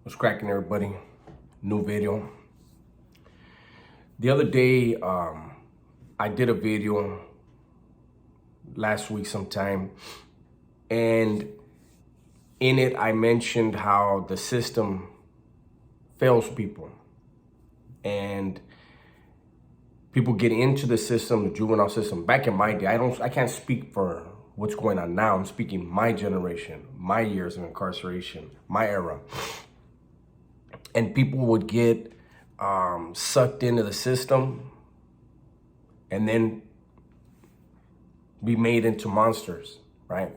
What's cracking, everybody? New video. The other day, I did a video last week sometime, and in it, I mentioned how the system fails people, and people get into the system, the juvenile system. Back in my day, I can't speak for what's going on now. I'm speaking my generation, my years of incarceration, my era. And people would get sucked into the system and then be made into monsters, right?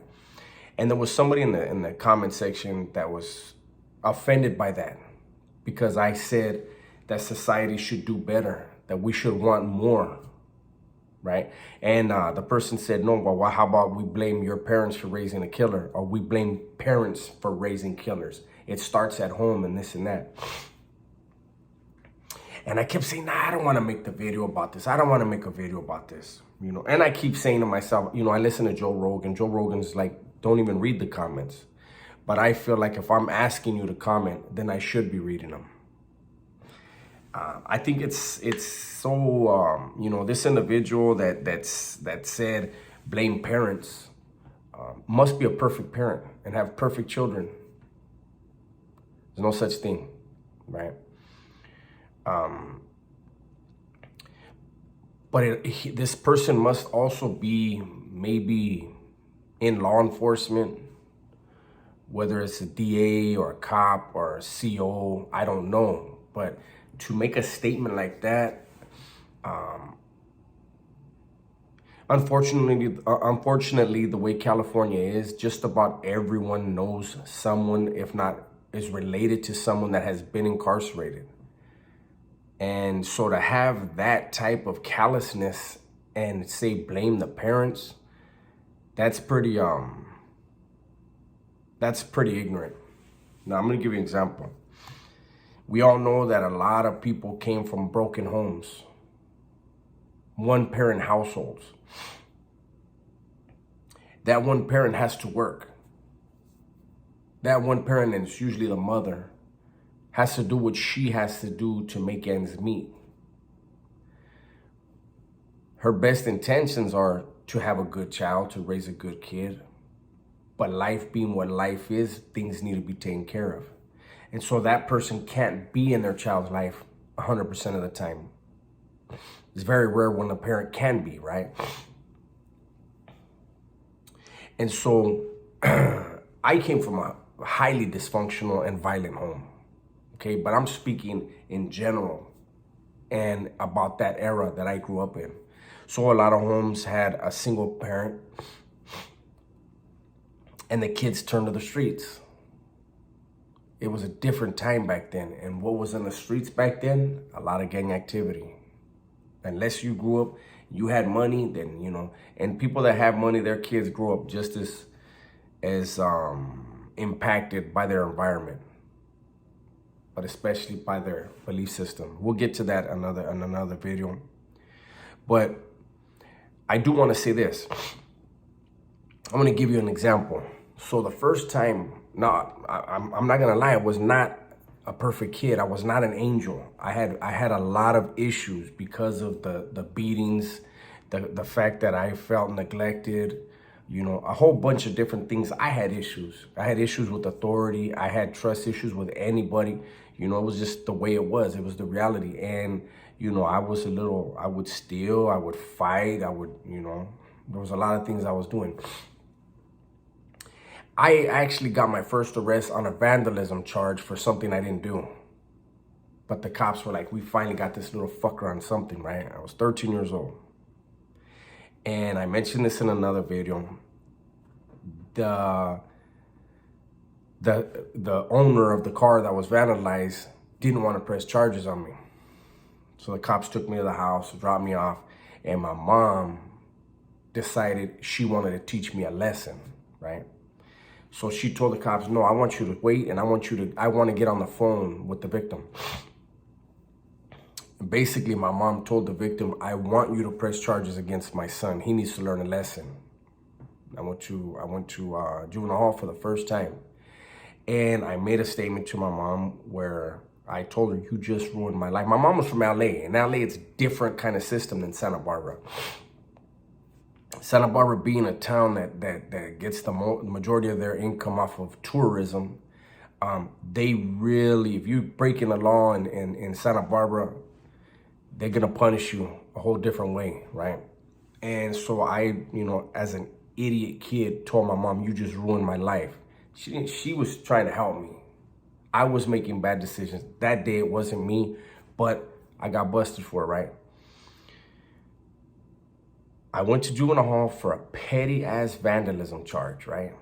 And there was somebody in the comment section that was offended by that because I said that society should do better, that we should want more, right? And the person said, no, well, how about we blame your parents for raising a killer, or we blame parents for raising killers? It starts at home and this and that. And I kept saying, nah, I don't want to make the video about this. I don't want to make a video about this, And I keep saying to myself, I listen to Joe Rogan. Joe Rogan's like, don't even read the comments. But I feel like if I'm asking you to comment, then I should be reading them. I think it's so, this individual that said blame parents must be a perfect parent and have perfect children. There's no such thing, right? But this person must also be maybe in law enforcement, whether it's a DA or a cop or a CO, I don't know. But to make a statement like that, unfortunately, the way California is, just about everyone knows someone, if not is related to someone that has been incarcerated. And so to have that type of callousness and say blame the parents, that's pretty ignorant. Now I'm gonna give you an example. We all know that a lot of people came from broken homes, one-parent households. That one parent has to work. That one parent, and it's usually the mother, has to do what she has to do to make ends meet. Her best intentions are to have a good child, to raise a good kid. But life being what life is, things need to be taken care of. And so that person can't be in their child's life 100% of the time. It's very rare when a parent can be, right? And so I came from a highly dysfunctional and violent home. Okay, but I'm speaking in general and about that era that I grew up in. So a lot of homes had a single parent and the kids turned to the streets. It was a different time back then. And what was in the streets back then? A lot of gang activity. Unless you grew up, you had money, then, and people that have money, their kids grow up just as impacted by their environment, but especially by their belief system. We'll get to that in another video. But I do want to say this. I'm going to give you an example. So the first time, I'm not going to lie, I was not a perfect kid. I was not an angel. I had a lot of issues because of the beatings, the fact that I felt neglected, a whole bunch of different things. I had issues. I had issues with authority. I had trust issues with anybody. It was just the way it was. It was the reality. And, I would steal, I would fight, there was a lot of things I was doing. I actually got my first arrest on a vandalism charge for something I didn't do. But the cops were like, we finally got this little fucker on something, right? I was 13 years old. And I mentioned this in another video. The owner of the car that was vandalized didn't want to press charges on me. So the cops took me to the house, dropped me off, and my mom decided she wanted to teach me a lesson, right? So she told the cops, no, I want you to wait, and I want to get on the phone with the victim. Basically, my mom told the victim, I want you to press charges against my son. He needs to learn a lesson. I went to juvenile hall for the first time. And I made a statement to my mom where I told her, you just ruined my life. My mom was from LA. In LA, it's a different kind of system than Santa Barbara. Santa Barbara being a town that gets the majority of their income off of tourism, they really, if you breaking the law in Santa Barbara, they're gonna punish you a whole different way, right? And so I, as an idiot kid, told my mom, you just ruined my life. She was trying to help me. I was making bad decisions. That day it wasn't me, but I got busted for it, right? I went to juvenile hall for a petty ass vandalism charge, right?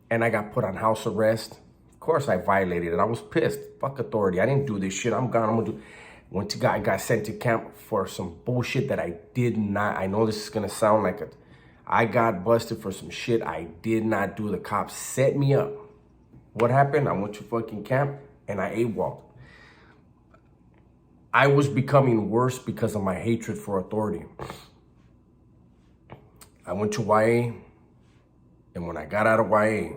And I got put on house arrest. Of course I violated it. I was pissed. Fuck authority. I didn't do this shit. I'm gone. I'm gonna do. I got sent to camp for some bullshit that I did not. I know this is gonna sound like it. I got busted for some shit I did not do. The cops set me up. What happened? I went to fucking camp and I AWOL'd. I was becoming worse because of my hatred for authority. I went to YA, and when I got out of YA,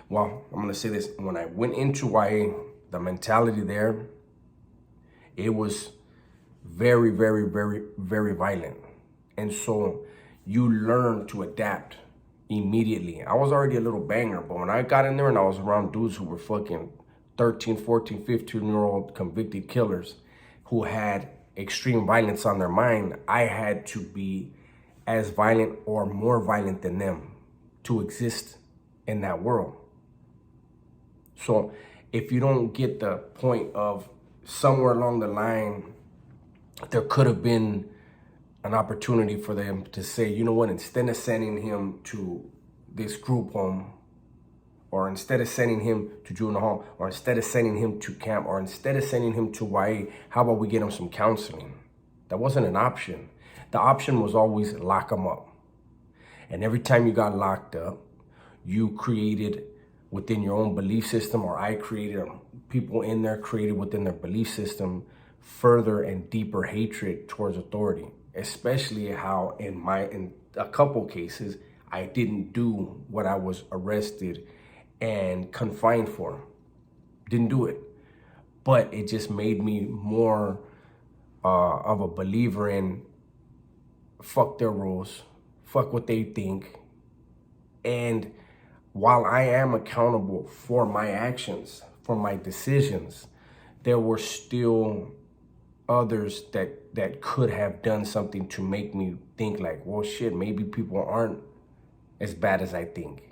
well, I'm gonna say this, when I went into YA, the mentality there, it was very, very, very, very violent. And so you learn to adapt immediately. I was already a little banger, but when I got in there and I was around dudes who were fucking 13, 14, 15-year-old convicted killers who had extreme violence on their mind, I had to be as violent or more violent than them to exist in that world. So if you don't get the point of somewhere along the line, there could have been an opportunity for them to say, you know what, instead of sending him to this group home, or instead of sending him to juvenile hall, or instead of sending him to camp, or instead of sending him to YA, how about we get him some counseling? That wasn't an option. The option was always lock him up. And every time you got locked up, you created within your own belief system, or I created, people in there created within their belief system, further and deeper hatred towards authority. Especially how in a couple cases, I didn't do what I was arrested and confined for. Didn't do it. But it just made me more of a believer in fuck their rules, fuck what they think. And while I am accountable for my actions, for my decisions, there were still others that could have done something to make me think like, well, shit, maybe people aren't as bad as I think.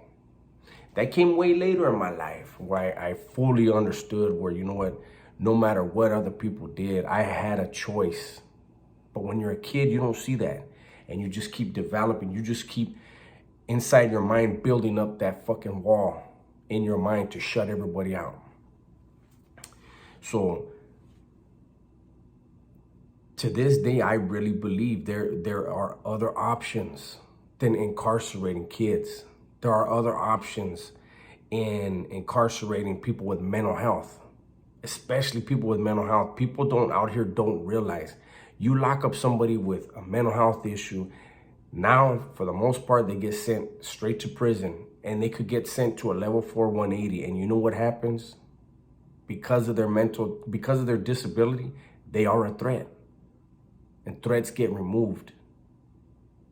That came way later in my life, where I fully understood where, you know what, no matter what other people did, I had a choice. But when you're a kid, you don't see that. And you just keep developing. You just keep inside your mind building up that fucking wall in your mind to shut everybody out. So to this day, I really believe there are other options than incarcerating kids. There are other options in incarcerating people with mental health, especially people with mental health. People out here don't realize, you lock up somebody with a mental health issue, now for the most part, they get sent straight to prison, and they could get sent to a level 4 180. And you know what happens? Because of their disability, they are a threat. And threats get removed.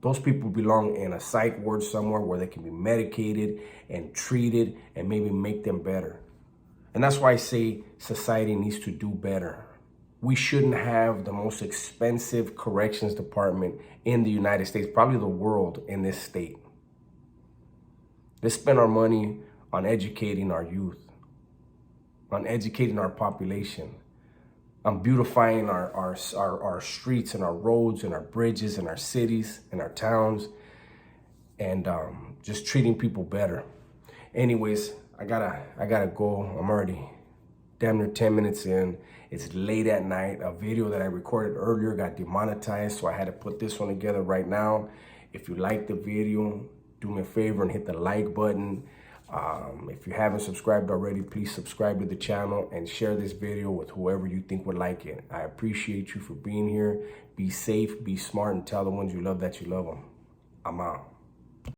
Those people belong in a psych ward somewhere where they can be medicated and treated and maybe make them better. And that's why I say society needs to do better. We shouldn't have the most expensive corrections department in the United States, probably the world, in this state. Let's spend our money on educating our youth, on educating our population, on beautifying our streets and our roads and our bridges and our cities and our towns, and just treating people better. Anyways, I gotta go. I'm already damn near 10 minutes in. It's late at night. A video that I recorded earlier got demonetized, so I had to put this one together right now. If you like the video, do me a favor and hit the like button. If you haven't subscribed already, please subscribe to the channel and share this video with whoever you think would like it. I appreciate you for being here. Be safe, be smart, and tell the ones you love that you love them. I'm out.